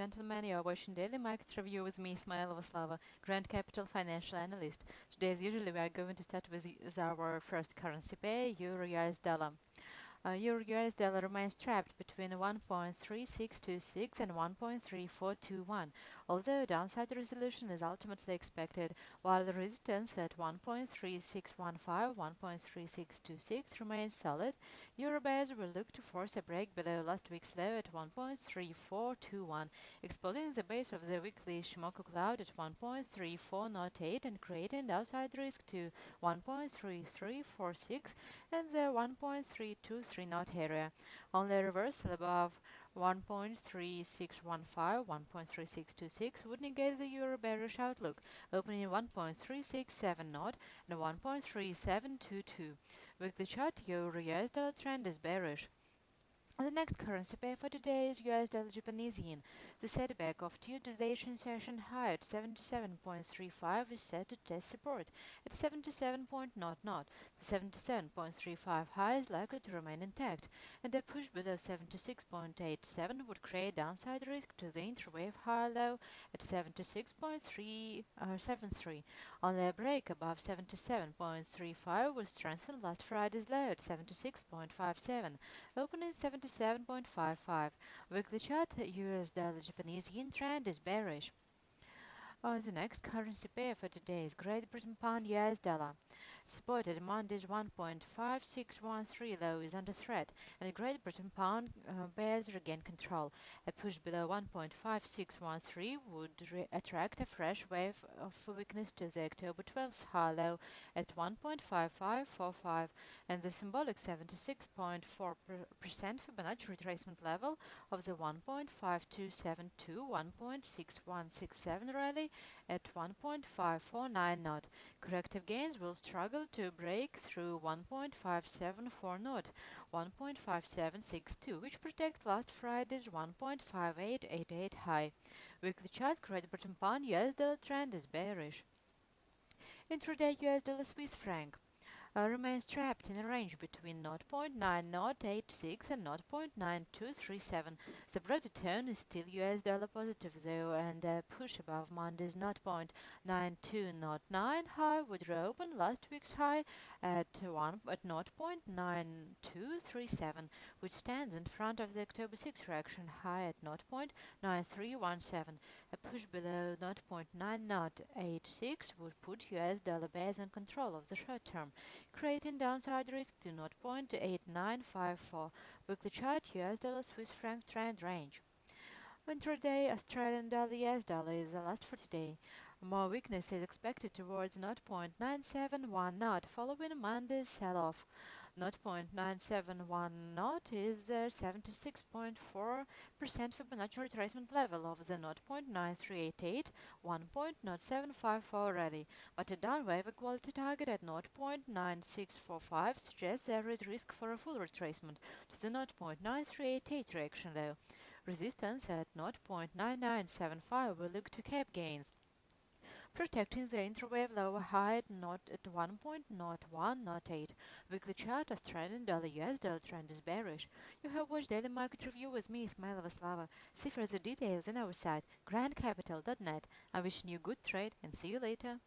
gentlemen, you are watching Daily Market Review with me, Ismailova Slava, Grand Capital Financial Analyst. Today, as usually, we are going to start with our first currency pair, Euro US Dollar. Euro US dollar remains trapped between 1.3626 and 1.3421, although downside resolution is ultimately expected, while the resistance at 1.3615, 1.3626 remains solid. Euro buyers will look to force a break below last week's low at 1.3421, exposing the base of the weekly Shimoku cloud at 1.3408 and creating downside risk to 1.3346 and the 1.323 knot area. Only a reversal above 1.3615, 1.3626 would negate the euro bearish outlook, opening 1.367 knot and 1.3722. With the chart, euro US dollar trend is bearish. The next currency pair for today is US dollar Japanese yen. The setback of Tuesday's Asian session high at 77.35 is set to test support at 77.00. The 77.35 high is likely to remain intact, and a push below 76.87 would create downside risk to the interwave high low at 76.373. Only a break above 77.35 will strengthen last Friday's low at 76.57, opening 77.55. Weekly chart, US dollar Japanese yen trend is bearish. The next currency pair for today is Great Britain pound US dollar. Support at Monday's 1.5613 low is under threat, and Great Britain pound bears regain control. A push below 1.5613 would attract a fresh wave of weakness to the October 12th high low at 1.5545, and the symbolic 76.4% Fibonacci retracement level of the 1.5272 1.6167 rally at 1.549 knot. Corrective gains will struggle to break through 1.574 knot, 1.5762, which protect last Friday's 1.5888 high. Weekly chart, Great Britain pound US dollar trend is bearish. Intraday US dollar Swiss franc remains trapped in a range between 0.9086 and 0.9237. The broader tone is still US dollar positive though, and a push above Monday's 0.9209 high would reopen last week's high at 0.9237, which stands in front of the October 6 reaction high at 0.9317. A push below 0.9086 would put US dollar bears in control of the short term, creating downside risk to 0.8954. Weekly chart, US dollar Swiss franc trend range. Intraday Australian dollar US dollar is the last for today. More weakness is expected towards 0.971 knot following Monday's sell-off. 0.971 knot is the 76.4% Fibonacci retracement level of the 0.9388 1.0754 rally, but a downwave equality target at 0.9645 suggests there is risk for a full retracement to the 0.9388 reaction low. Resistance at 0.9975 will look to cap gains, protecting the interwave lower high at 1.0108. Weekly chart, Australian dollar US dollar trend is bearish. You have watched Daily Market Review with me, Ismailova Slava. See further details in our site, grandcapital.net. I'm wishing you good trade and see you later.